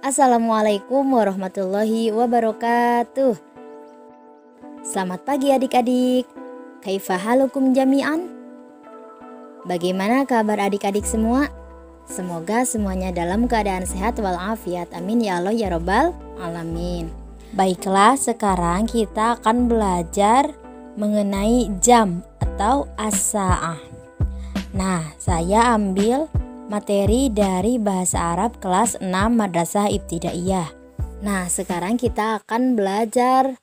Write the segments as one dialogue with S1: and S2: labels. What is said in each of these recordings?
S1: Assalamualaikum warahmatullahi wabarakatuh. Selamat pagi adik-adik. Kaifa halukum jami'an? Bagaimana kabar adik-adik semua? Semoga semuanya dalam keadaan sehat walafiat. Amin ya Allah ya Rabbal alamin. Baiklah, sekarang kita akan belajar mengenai jam atau as-sa'ah. Nah, saya ambil materi dari bahasa Arab kelas 6 Madrasah Ibtidaiyah. Nah, sekarang kita akan belajar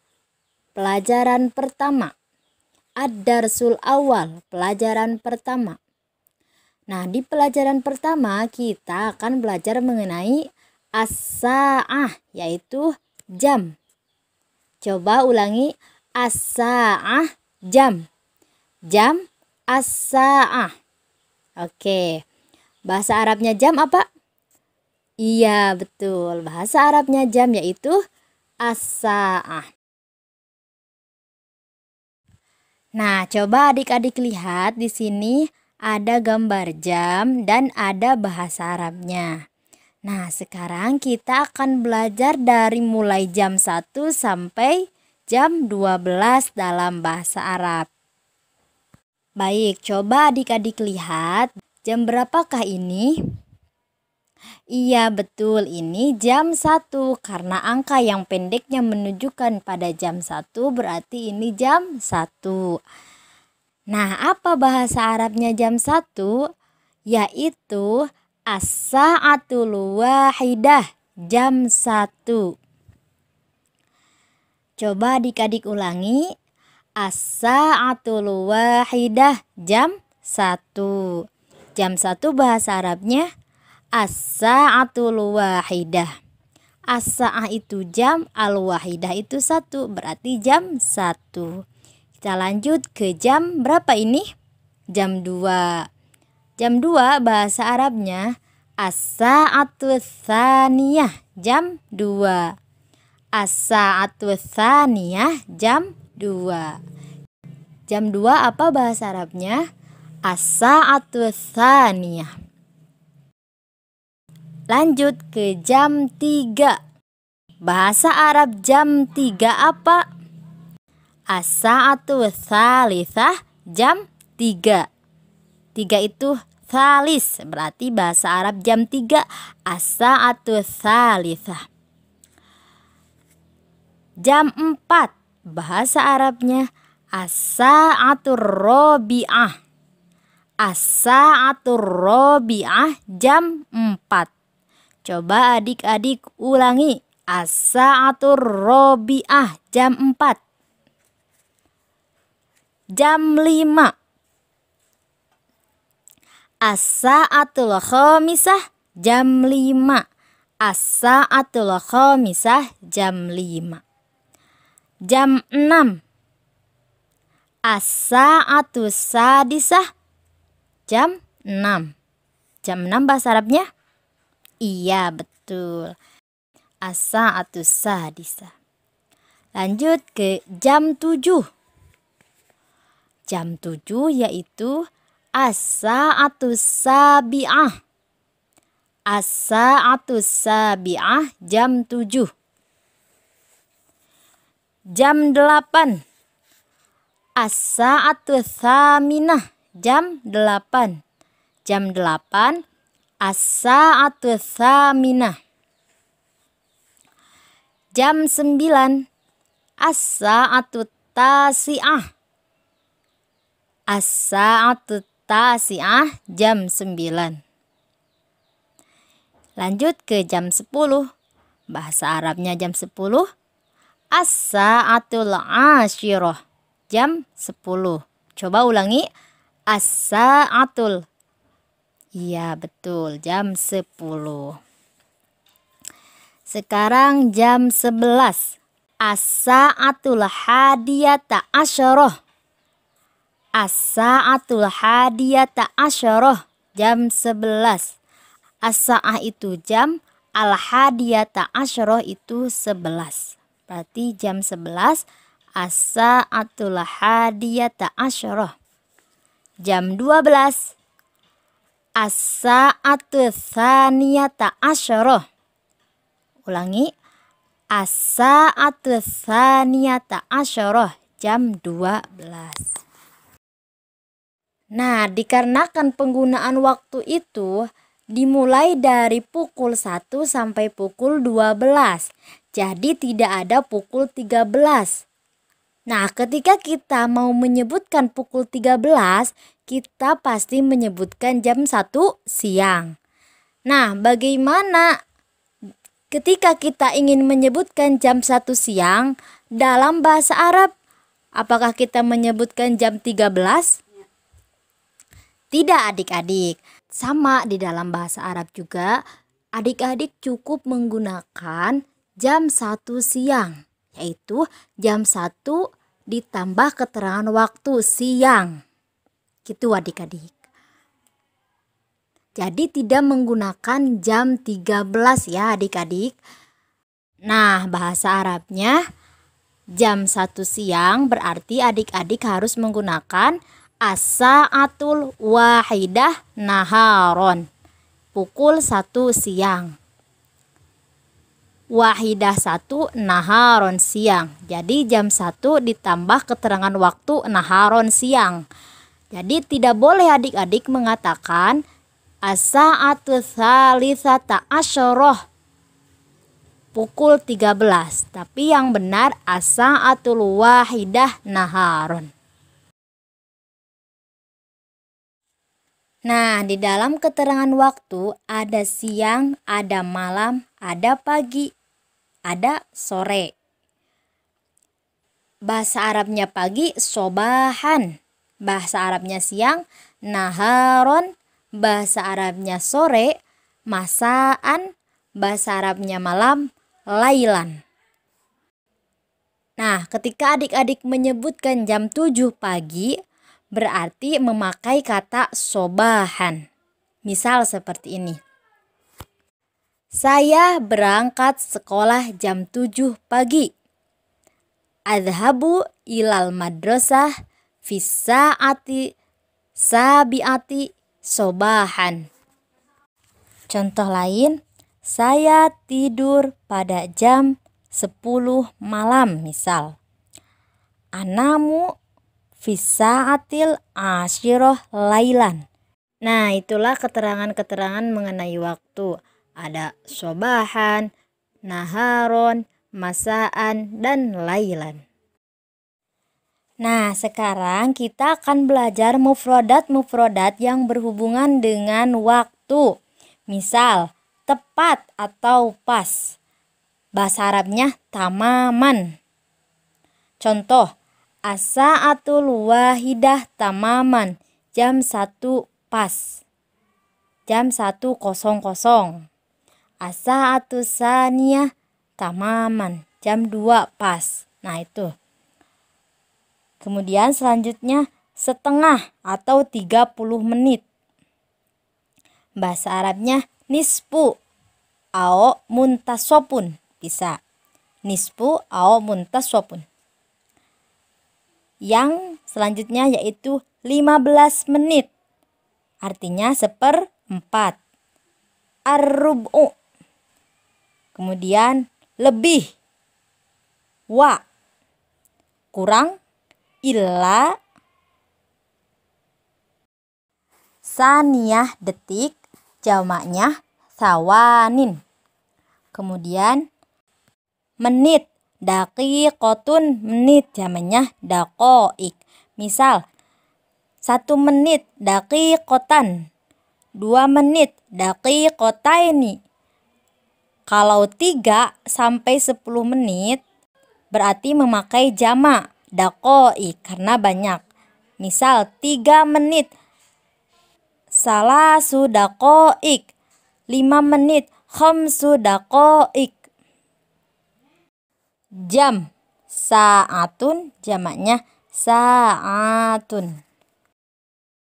S1: pelajaran pertama. Ad-darsul awal, pelajaran pertama. Nah, di pelajaran pertama kita akan belajar mengenai as-sa'ah, yaitu jam. Coba ulangi, as-sa'ah, jam. Jam, as-sa'ah. Oke. Bahasa Arabnya jam apa? Iya, betul. Bahasa Arabnya jam yaitu as-sa'ah. Nah, coba adik-adik lihat di sini ada gambar jam dan ada bahasa Arabnya. Nah, sekarang kita akan belajar dari mulai jam 1 sampai jam 12 dalam bahasa Arab. Baik, coba adik-adik lihat. Jam berapakah ini? Iya, betul, ini jam 1 karena angka yang pendeknya menunjukkan pada jam 1 berarti ini jam 1. Nah, apa bahasa Arabnya jam 1? Yaitu as-sa'atul wahidah, jam 1. Coba adik-adik ulangi, as-sa'atul wahidah, jam 1. Jam 1 bahasa Arabnya as-sa'atul wahidah. As-sa'ah itu jam, al-wahidah itu 1, berarti jam 1. Kita lanjut ke jam berapa ini? Jam 2. Jam 2 bahasa Arabnya as-sa'atul tsaniyah, jam 2. As-sa'atul tsaniyah, jam 2. Jam 2 apa bahasa Arabnya? As-sa'atul tsaniyah. Lanjut ke jam 3. Bahasa Arab jam 3 apa? As-sa'atul tsalitsah, jam 3. 3 itu tsalis, berarti bahasa Arab jam 3, as-sa'atul tsalitsah. Jam 4. Bahasa Arabnya as-sa'atur rabi'ah. As-sa'atur rabi'ah, jam 4. Coba adik-adik ulangi, as-sa'atur rabi'ah, jam 4. Jam 5. As-sa'atul khamisah, jam 5. As-sa'atul khamisah, jam 5. Jam 6. As-sa'atus sadisah, jam 6. Jam 6 bahasa Arabnya? Iya, betul. As-sa'atus sadisah. Lanjut ke jam 7. Jam 7 yaitu as-sa'atus sabi'ah. As-sa'atus sabi'ah, jam 7. Jam 8. As-sa'atus tsaminah, jam 8. Jam 8, as-sa'atus tsaminah. Jam 9. As-sa'atut tasi'ah. As-sa'atut tasi'ah, jam 9. Lanjut ke jam 10. Bahasa Arabnya jam 10. As-sa'atul ashirah, jam 10. Coba ulangi, as-sa'atul. Iya, betul, jam 10. Sekarang jam 11. As-sa'atul hadiyata asyarah. As-sa'atul hadiyata asyarah, jam 11. As-sa'ah itu jam, al-hadiyata asyarah itu 11. Berarti jam 11, as-sa'atul hadiyata asyarah. Jam 12. As-sa'atu tsaniyata asyarah. Ulangi. As-sa'atu tsaniyata asyarah, jam 12. Nah, dikarenakan penggunaan waktu itu dimulai dari pukul 1 sampai pukul 12. Jadi tidak ada pukul 13. Nah, ketika kita mau menyebutkan pukul 13, kita pasti menyebutkan jam 1 siang. Nah, bagaimana ketika kita ingin menyebutkan jam 1 siang dalam bahasa Arab? Apakah kita menyebutkan jam 13? Tidak, adik-adik. Sama di dalam bahasa Arab juga, adik-adik cukup menggunakan jam 1 siang, yaitu jam 1 ditambah keterangan waktu siang. Gitu adik-adik. Jadi tidak menggunakan jam 13 ya adik-adik. Nah, bahasa Arabnya jam 1 siang berarti adik-adik harus menggunakan as-sa'atul wahidah naharon. Pukul 1 siang. Wahidah 1 naharon siang. Jadi jam 1 ditambah keterangan waktu naharon siang. Jadi tidak boleh adik-adik mengatakan as-sa'atu tsalitsata asyarah pukul 13. Tapi yang benar as-sa'atul wahidah naharon. Nah, di dalam keterangan waktu ada siang, ada malam, ada pagi, ada sore. Bahasa Arabnya pagi sobahan, bahasa Arabnya siang naharon, bahasa Arabnya sore masaan, bahasa Arabnya malam lailan. Nah, ketika adik-adik menyebutkan jam 7 pagi berarti memakai kata sobahan. Misal seperti ini. Saya berangkat sekolah jam 7 pagi. Adhabu ilal madrasah fis sa'ati sabi'ati sobahan. Contoh lain, saya tidur pada jam 10 malam misal. Anamu fis sa'atil asyirah lailan. Nah, itulah keterangan-keterangan mengenai waktu. Ada sobahan, naharon, masaan, dan lailan. Nah, sekarang kita akan belajar mufrodat-mufrodat yang berhubungan dengan waktu. Misal, tepat atau pas. Bahasa Arabnya tamaman. Contoh, as-sa'atul wahidah tamaman, jam 1 pas. Jam 1:00. As-sa'atu tsaniyah tamaman, jam 2 pas. Nah, itu. Kemudian selanjutnya setengah atau 30 menit. Bahasa Arabnya nisfu au muntasopun, bisa. Nisfu au muntasopun. Yang selanjutnya yaitu 15 menit. Artinya 1/4. Ar-rub'u. Kemudian lebih. Wa. Kurang. Illa. Saniyah detik. Jamaknya sawanin. Kemudian menit. Daqiqotun menit, jamaknya daqaik. Misal 1 menit daqiqotan, 2 menit daqiqotaini. Kalau 3 sampai 10 menit berarti memakai jamak daqaik karena banyak. Misal 3 menit salasu daqaik, 5 menit khamsu daqaik. Jam sa'atun, jamaknya sa'atun.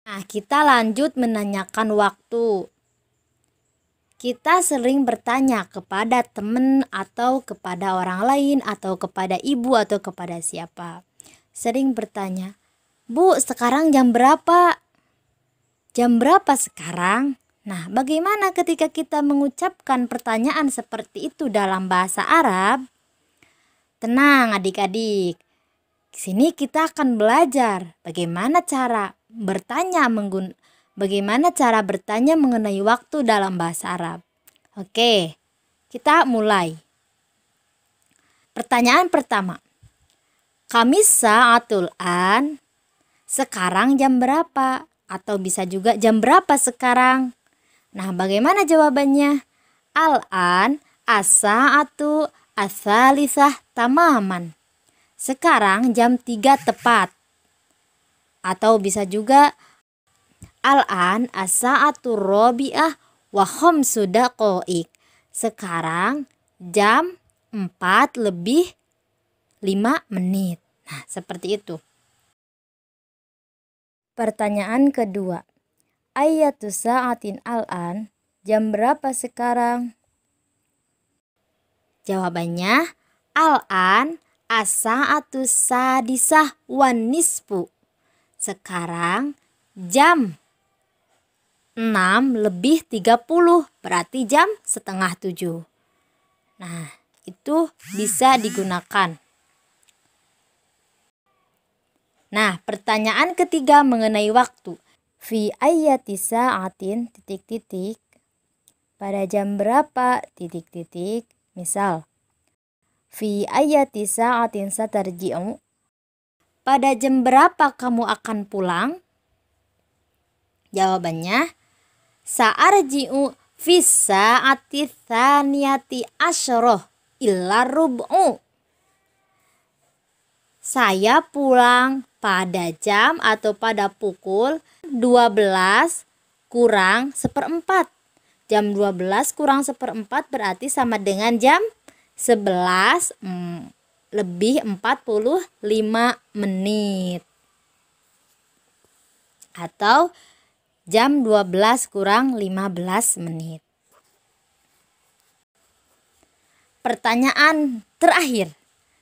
S1: Nah, kita lanjut menanyakan waktu. Kita sering bertanya kepada teman atau kepada orang lain atau kepada ibu atau kepada siapa. Sering bertanya, "Bu, sekarang jam berapa?" Jam berapa sekarang? Nah, bagaimana ketika kita mengucapkan pertanyaan seperti itu dalam bahasa Arab? Tenang adik-adik. Di sini kita akan belajar bagaimana cara bertanya mengenai waktu dalam bahasa Arab. Oke, kita mulai. Pertanyaan pertama. Kamis sa'atul an. Sekarang jam berapa? Atau bisa juga jam berapa sekarang? Nah, bagaimana jawabannya? Al-an as-sa'atu ats-tsalisah tamaman. Sekarang jam 3 tepat. Atau bisa juga Al-an as-sa'atu rabi'ah wa khamsu daqaiq. Sekarang jam 4 lebih 5 menit. Nah, seperti itu. Pertanyaan kedua. Ayyatu sa'atin al-an? Jam berapa sekarang? Jawabannya al-an as-sa'atu sadisah wan nisfu. Sekarang jam 6 lebih 30, berarti jam setengah 7. Nah, itu bisa digunakan. Nah, pertanyaan ketiga mengenai waktu. Fi ayyati sa'atin ... pada jam berapa ... Misal, fi ayyati sa'atin satarji'u? Pada jam berapa kamu akan pulang? Jawabannya sa'arji'u fi sa'ati tsaniyati asyroh illa rub'u. Saya pulang pada jam atau pada pukul 12 kurang seperempat. Jam 12 kurang seperempat berarti sama dengan jam 11 lebih 45 menit. Atau jam 12 kurang 15 menit. Pertanyaan terakhir.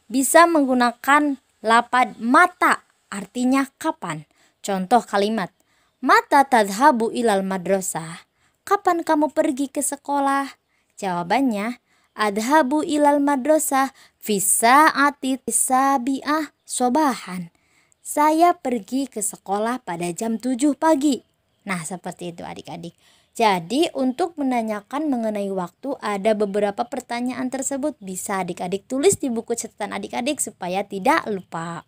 S1: Bisa menggunakan lafaz mata, artinya kapan. Contoh kalimat. Mata tadhabu ilal madrasah? Kapan kamu pergi ke sekolah? Jawabannya, adhabu ilal madrasah fi sa'ati sabi'ah sobahan. Saya pergi ke sekolah pada jam 7 pagi. Nah, seperti itu adik-adik. Jadi untuk menanyakan mengenai waktu ada beberapa pertanyaan tersebut bisa adik-adik tulis di buku catatan adik-adik supaya tidak lupa.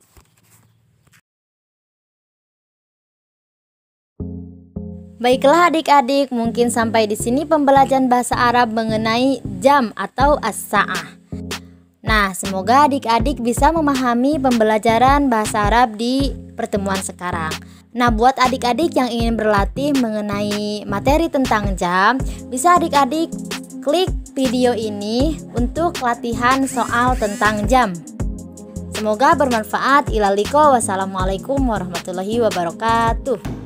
S1: Baiklah adik-adik, mungkin sampai di sini pembelajaran bahasa Arab mengenai jam atau as-sa'ah. Nah, semoga adik-adik bisa memahami pembelajaran bahasa Arab di pertemuan sekarang. Nah, buat adik-adik yang ingin berlatih mengenai materi tentang jam, bisa adik-adik klik video ini untuk latihan soal tentang jam. Semoga bermanfaat. Ilaliko, wassalamualaikum warahmatullahi wabarakatuh.